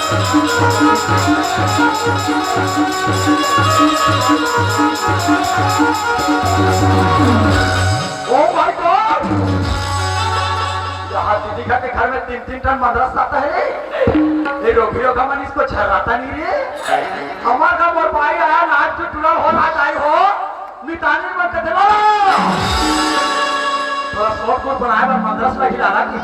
My God, यहाँ दीदी का के घर में 3-3 टन मद्रास आता है। ये रोगियों का मन इसको छर्राता नहीं रे। हमारा का मोर भाई आया नाच जो टुरा हो नाच आई हो मितानी में कर देला। थोड़ा शॉर्ट कोट बनाया पर मद्रास में खिला रहा कि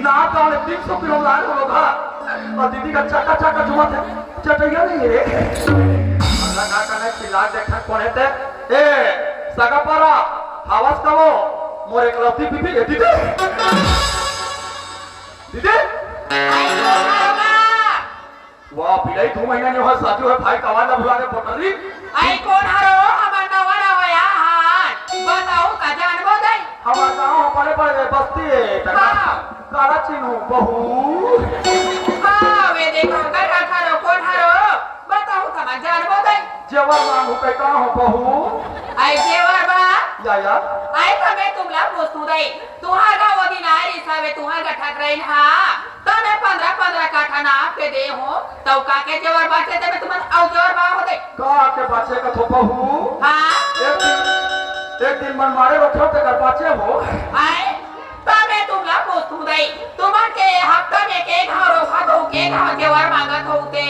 ना तो 300 किलो लाए होगा और दीदी का चक्का चक्का जुमा थे चटैया नहीं है। अल्लाह का कने खिला देखा कौन है ते ए सगा पारा आवाज करो मोर एक लती बीबी है दीदी दीदी वाह पिलाई 2 महीना ने हो साथी हो भाई कवाला बुला के पटरी आई कौन हरो हमार नवारा होया हां बताओ का जानबो दई हमार गांव पड़े पड़े बस्ती है कारा चिन्हू बहू हां वे देखो कर हरो कौन हरो बताओ का जानबो दई जेवर मांगू पे का हो बहू आई जेवर बा या आई तमे तुमला पोस्तू दई तुहार गाव दिनारी सावे तुहार का ठकराइन हां तमे 15 काठा ना आपके दे हो तो का के जेवर बाटे तमे तुमन औ जेवर बा हो दे का के बच्चे का तो बहू हां एक दिन मन मारे रखो ते कर बच्चे हो आई तमे तुमला पोस्तू दई तुमन के हफ्ता में के घरो खातो के घाव जेवर मांगत होते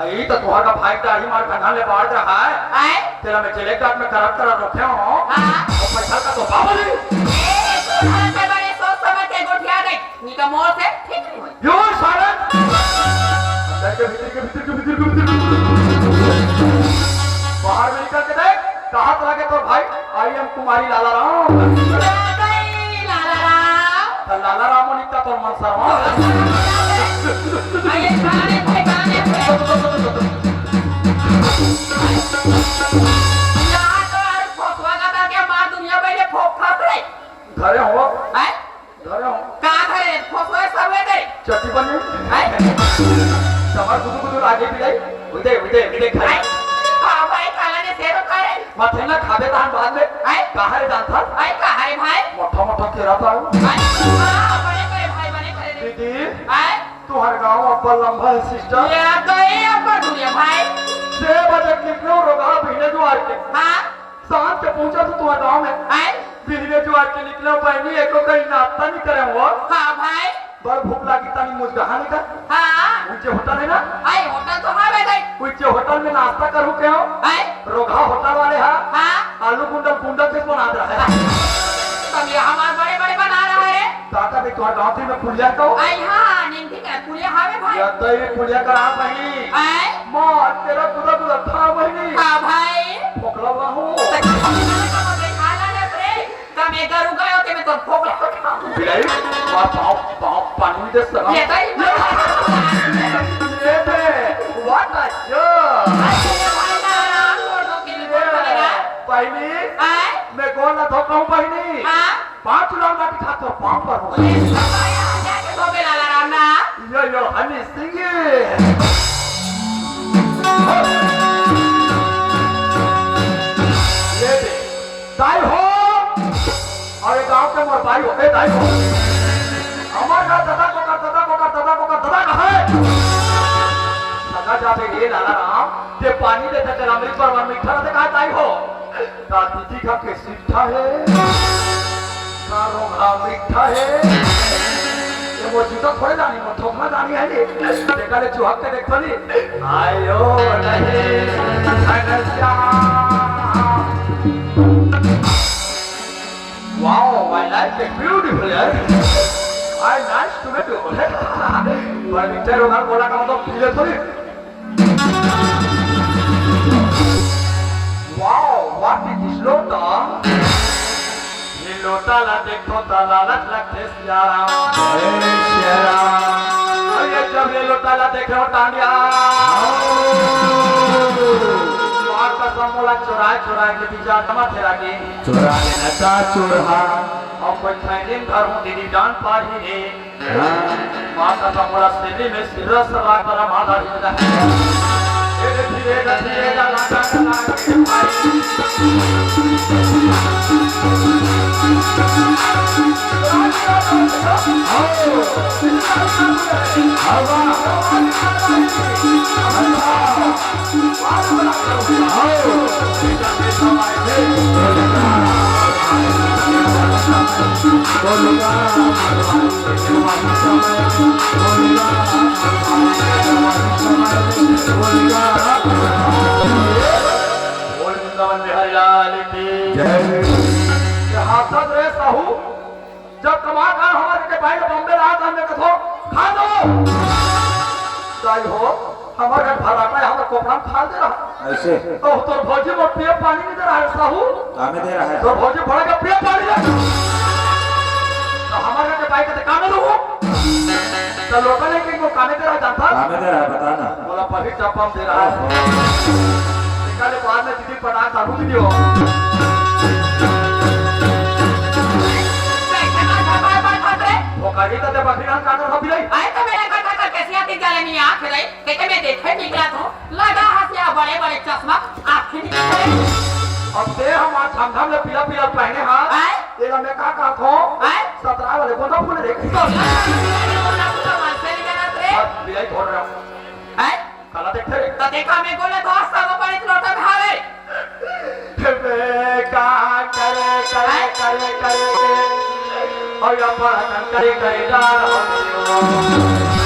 आई तो तुहार का भाई दाढ़ी मार खाना ले बाढ़ रहा है आई तेरा मैं चले काट में खराब करा रखे हो हां और पैसा का तो बाबली ए तोहरा के बारे सोच समझ के गोठिया दे निका मोर से ठीक नहीं होई यो सारे अंदर के भीतर बाहर में निकल के देख कहां चला गया तो भाई आई एम कुमारी लाला राम लाला राम निकता तो मन शर्मा आये गाने पे यहाँ तो यार फसवा का क्या मार दुनिया पहले फोक खा रे घरे हो हैं घरे हो कहाँ घरे फसवा सर्वे दे चट्टी बनी हैं समर गुदु आगे भी जाई उदे खाई हाँ भाई काला ने सेरो करे माथे ना खाबे तान बाद में हैं कहां रे दान था हैं कहाँ रे भाई मोटा केरा था हैं हाँ बड़े करे भाई बड़े करे दीदी हैं तुम्हारे गांव अब्बा लंबा है सिस्टर ये गए अब्बा दुनिया भाई 6 बजे निकलो रोगा भीने जुआर के हाँ शाम के पहुंचा तो तुम्हारे गांव में हैं भीने जुआर के निकलो बहनी एको कहीं नाश्ता नहीं करे हो हाँ भाई बड़ भूख लगी तनी मुझगहा नहीं कर हाँ ऊंचे होटल है ना आई होटल तो हाँ बे गई ऊंचे होटल में नाश्ता करूं के हो हैं रोगा होटल वाले हाँ आलू गुंडल किस बना रहा है तब ये हमारे बड़े बड़े बना रहा है काका भी तुम्हारे गांव में पुलिया को आई हाँ निंदी का पुलिया हावे भाई या तो ये पुलिया करा नहीं आई मां तेरा दूधा था बहनी हाँ भाई फोकला हूं मैं गरू गयो ते मैं तो फोकला बिलाई पाँव पानी दे सका ये भाई ये बे व्हाट अ जोक बहनी मैं गोल ना धोखा हूं बहनी 5 लाख का खाता पांव पर हूं यो हनी सिंह ये बे दाई हो अरे गांव के मोर भाई हो ए दाई हो हमार का दादा को दादा कहां है सगा जाबे ये लाला राम ते पानी देता चला अमृत पर मीठा से कहा दाई हो का दीदी का के सीठा है का रोगा मीठा है ये वो जूता थोड़े जानी वो ठोकना जानी है ये देखा ले चुहक के देखो नी आयो नहीं Anusuiya Wow, my life is beautiful, yeah. I nice to meet you. पर नीचे रोगार बोला का मतलब पीले थोड़ी. Wow, what is this लोटा? ये लोटा ला देखो ता लालच लगते सियारा. ये जब ये लोटा ला देखो टांडिया. समोला चुराए के बीजा टमा तेरा के चुरा लेना ता चुरा और कोई दिन घरों दीदी जान पाही ने माता समोला सेली में सिरस ला कर माता हिंदा धीरे लगा के बोल वृंदावन बिहारी लाल की जय हाथत रे साहू जब कमा कर हमारे के भाई बॉम्बे रहा था हमने कथो खा दो जाई हो हमारे घर भराटा है हमारे कोपड़ा में खा दे रहा ऐसे तो तोर भौजी में पिए पानी नहीं दे रहा है साहू कामे दे रहा है तोर भौजी भरा के पिए पानी दे तो हमारे घर के भाई कहते कामे दो तो लोकल है कि वो कामे दे रहा जानता कामे दे रहा है बताना बोला पभी चप्पम दे रहा है निकाले बाद में दीदी पटा साहू दीदी हो वो कड़ी तो दे बकरी का कानून हो भी नहीं आए तो मेरे कथा का कैसी आती जाले नहीं आंख रही कहते मैं देखे निकला तो लगा हथिया बड़े बड़े चश्मा आंखें निकले अब दे हम आज झमझम ले पीला पीला पहने हां आए तेरा मैं का खो आए 17 वाले कौन सा फूल देख तो ना पूरा मन से निकला रे अब बिलाई छोड़ रहा हूं आए काला देख रे तो देखा मैं बोले तो सब बड़े लोटा भावे बे का करे और या पर करे डाल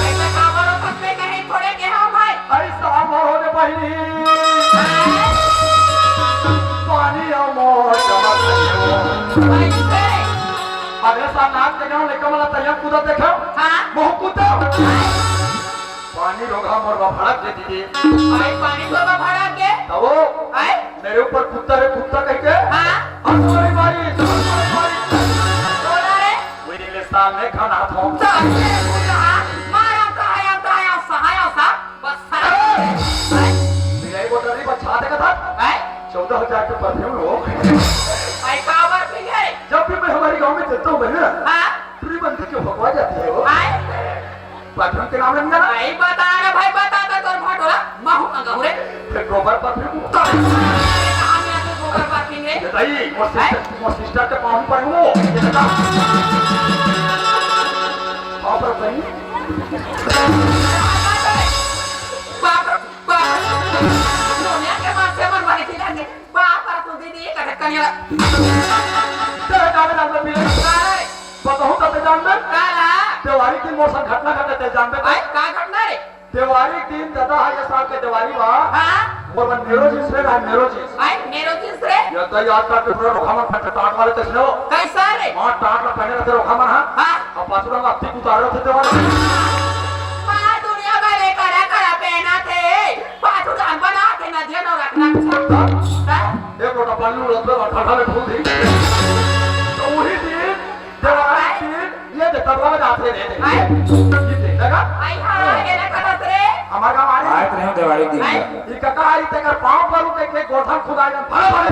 ऐसा कामरो पत्ते कहीं थोड़े के हम भाई ऐसा मोर होने पहिली पानी और मोर चमक ऐसे अरे सा नाक के गांव लेकर वाला तैयार कूदा देखो हां मोह कूदा पानी रोगा मोर भड़क दे दीदी भाई पानी को भरा के तो वो आए मेरे ऊपर कुत्ता रे कुत्ता कह के हां हमारी मारी बोला रे मेरे सामने खाना था तो ऐसे बोला मारा तो सहाय सा बस सारा बिलाई बोतल बच्चा देखा था आए 14,000 के परफ्यूम लो आई काबर पी गए जब भी मैं हमारे गांव में चलता हूँ ना हां पूरी बंदी क्यों भगवा जाती है वो आए परफ्यूम के नाम लेंगे ना भाई बता ना भाई बता तो तोर फटोला महू अंगूरे फिर गोबर परफ्यूम कहां में आके गोबर पाकेंगे ये दाई वो सिस्टर के पाँव पर वो ये बता पाँव पर सही बाप दुनिया के मां से मन बने थी लगे बाप पर तू दीदी का कनिया तेरे काम में नाम भी काय बताऊँ तब जान में काला त्योहारी की मौसम घटना घटते जान में भाई का घटना रे त्योहारी दिन दादा है ये साल के त्योहारी बा हां वो बन नेरोजिस रे ना नेरोजिस भाई मेरो किस रे ये तो याद का पूरा रोखामन फट टाट वाले तसलो कैसा रे मां टाट ला पहने रहते रोखामन हां हां अब पाछुड़ा में अत्ती उतार रहे थे त्योहार मां दुनिया में लेकर कड़ा पहना थे पाछू जान बना के न ध्यान रखना एक लोटा पानी उड़ते और ठंडा में फूल दी तो वही दिन त्योहारी दिन ये तबला में जाते रहते ये देखा आई हां ये ना कदा रे हमार गांव आ आए रहे दिवाली दिन ये काका आई तेकर पांव पर उठे के गोठा खुदाएगा भले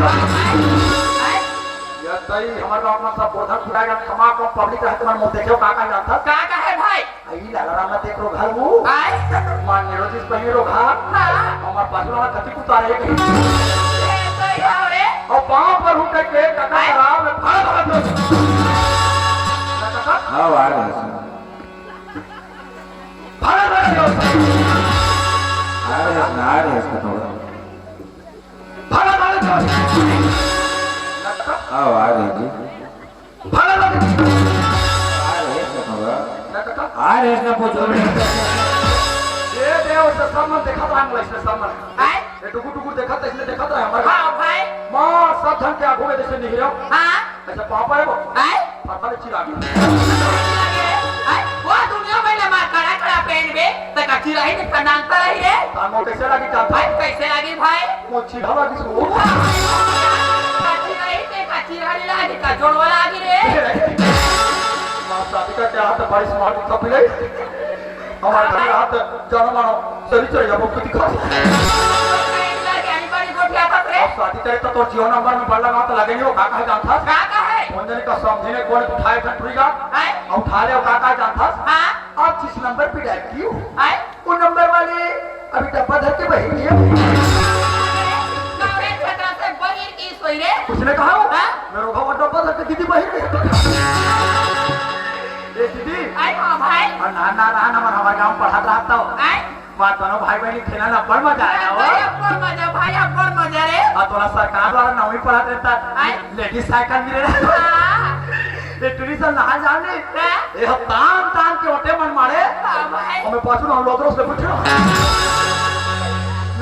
ये तई हमार गांव में सब गोठा खुदाएगा तमाम को पब्लिक रहते मन मुंह देखो काका जानता का है भाई आई लाला राम देख रो घर वो आई मान नेरोजिस पहले रो घर हां हमार पाछुआ कति उतारे के तो यार रे और पांव पर उठे के काका राम में भले काका हाँ आ रहे हैं भले आ रहे हैं इसका थोड़ा हाँ आ रहे हैं जी आ रहे हैं इसका थोड़ा आ रहे हैं इसका पूछो देखा था हम इसने सामने आई ये टुकु टुकु देखा था इसने देखा था हमारे हां भाई मां सब धन के आंखों में जैसे निकल रहा हां ऐसा पापा है वो आई पापा ने चिरा गया आई वो दुनिया में लमा कड़ा कड़ा पहन बे त कच्ची रही न कनांता रही रे तामो कैसे लगी चाहता भाई कैसे लगी भाई वो चिरा लगी सो कच्ची रही ते कच्ची रही लागी का जोड़वा लागी रे मां शादी का क्या हाथ बड़ी स्मार्ट कप ले हमारे घर हाथ जानो मानो सही चढ़ जा बहुत दिखा अब शादी करे तो जीवन नंबर में बड़ा लगा तो लगे नहीं वो काका है जानता काका है मंजनी का समझने कौन उठाए ठंडुरीगा है और उठा ले काका जानता हां आप जिस नंबर पे डायल की हो है वो नंबर वाले अभी डब्बा धर के बही है नवरे छटा से बहिर की सोई रे उसने कहा वो हाँ? मेरे को डब्बा धर के दीदी बही ये दीदी आई हां भाई और ना हमारे गांव पढ़ा रहा था आई मां दोनों भाई बहन खेला ना बड़ मजा आया हो भाई अब कौन मजा भाई अब कौन मजा रे और तोरा सरकार द्वारा नौवीं पढ़ा देता आय? लेडीज साइकिल मिले हाँ ये टूरिस्ट नहा जाने हाँ? ये तान तान के ओटे मन मारे हाँ भाई और मैं पाछू ना लोदरो से पूछो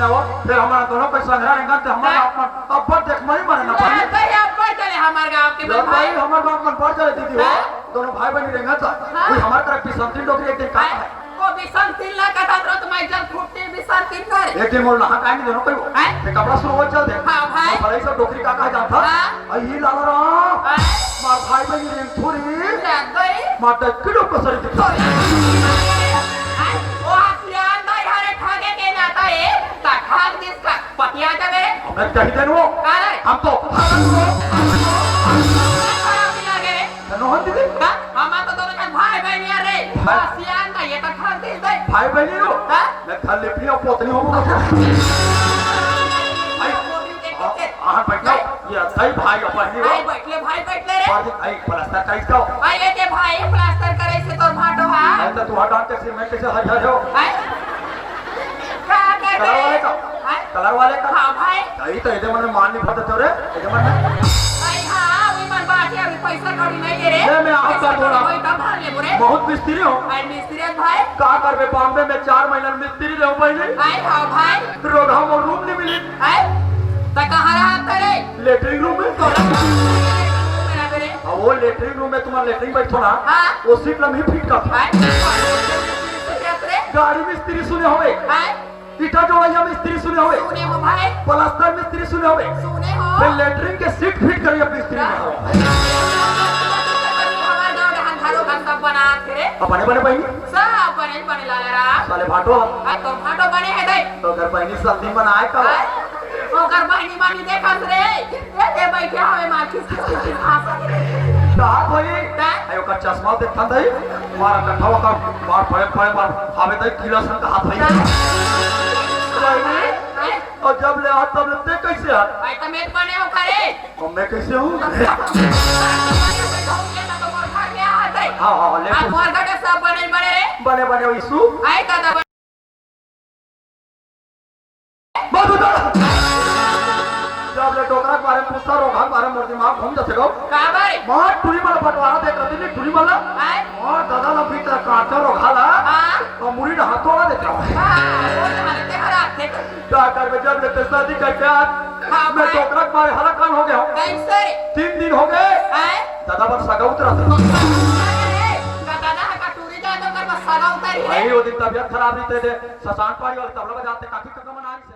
ना वो फिर हमारा दोनों पैसा संग्रह रहेगा तो हमारा अपन अब देख मई मारे ना पाई भाई अब बढ़ चले हमारे गांव के जब भाई भाई हमारे गांव में पड़ चले दीदी हो हाँ? दोनों भाई बहन रहेगा तो हाँ? कोई हमारे तरफ की संतीन डोकरी एक दिन का है वो बिसन तीन लाख का था तो मैं जब फुटती बिसन तीन कर एक दिन मोर नहा काहे नहीं दोनों कोई हैं? ते कपड़ा शुरू हो चल दे हाँ भाई। भले सब डोकरी का कहा जाता हाँ? आई लाला रा मार भाई बहन रे थोड़ी लग गई मार दे किलो कसरी दिखा वो हथियार नहीं हरे ठागे के नाता है ता ठाग जिसका पतिया जावे मैं कही देन वो अरे हम तो खराब नहीं लगे रे नोहन दीदी हम तो दोनों का भाई बहन यार रे हथियार नहीं ये तो ठाग दे दे भाई बहन रो हाँ? मैं खाली अपनी पोतनी हो आह बैठो ये सही भाई अपन रो भाई बैठले रे और आई प्लास्टर का इसका भाई ये के भाई प्लास्टर करे से तोर भाटो हा आई तो तू हटा के सिर में कैसे हर हो भाई क्या कर कलर वाले का भाई कलर वाले का हाँ भाई आई तो इधर मैंने मान नहीं पता चोरे इधर मैंने भाई हाँ वही मन बात है अभी पैसा कौड़ी नहीं है रे ले मैं आपका पैसा बोला। कौड़ी वही तब भर ले बुरे बहुत मिस्त्री हो भाई मिस्त्री भाई का करबे बॉम्बे में 4 महीना मिस्त्री रहो पहले भाई हाँ भाई रोधा में रूम नहीं मिली भाई तो कहाँ रहा तेरे लेटरिंग रूम में मेरा बेरे अब वो लेटरिंग रूम में तुम्हारा लेटरिंग बैठो ना हाँ। वो सीट लम्ही फिट का भाई गाड़ी मिस्त्री सुने होवे भाई ईटा जोड़ैया मिस्त्री सुने होवे सुने हो भाई प्लास्टर मिस्त्री सुने होवे सुने हो फिर लेटरिंग के सीट फिट करिए मिस्त्री में हमारे गाँव में हंधारो का सब बना थे रे अपने बने बहनी सब बने बने ला रहा साले भाटो तो भाटो बने है दे तो घर बहनी सब्जी बनाए कब ओकर बहनी मानी देखत रे ये दे बैठे हमें माचिस हाथ होई आयो का चश्मा देखता दई मारा कठावा का मार पड़े मार हमें दई किलो सन का हाथ होई और जब ले हाथ तब लेते कैसे हाथ भाई तो मेट बने हो करे और मैं कैसे हूँ हाँ हाँ ले मोर घटे सब बने बने रे बने बने यीशु आए दादा बाबू जब ले टोकरा के बारे में पूछता रोगा के बारे में मोर दिमाग घूम जाते गो का भाई मां टुरी वाला बटवारा देख रही थी टुरी वाला आए और दादा ला भीतर कांटा रोगा ला हाँ और मुड़ी ना हाथोड़ा देख रहा हूं हाँ वो हमारे हरा थे क्या कर में जब लेते शादी करके आज हाँ, मैं भाई। टोकरा के बारे हला कान हो गया हूं कैसे 3 दिन हो गए आए दादा पर सगा उतरा था दादा का टूरी जा तो कर बस सगा उतारी भाई वो दिन तबियत खराब नहीं थे शशांक पारी वाले तबला बजाते काफी कम मनाई से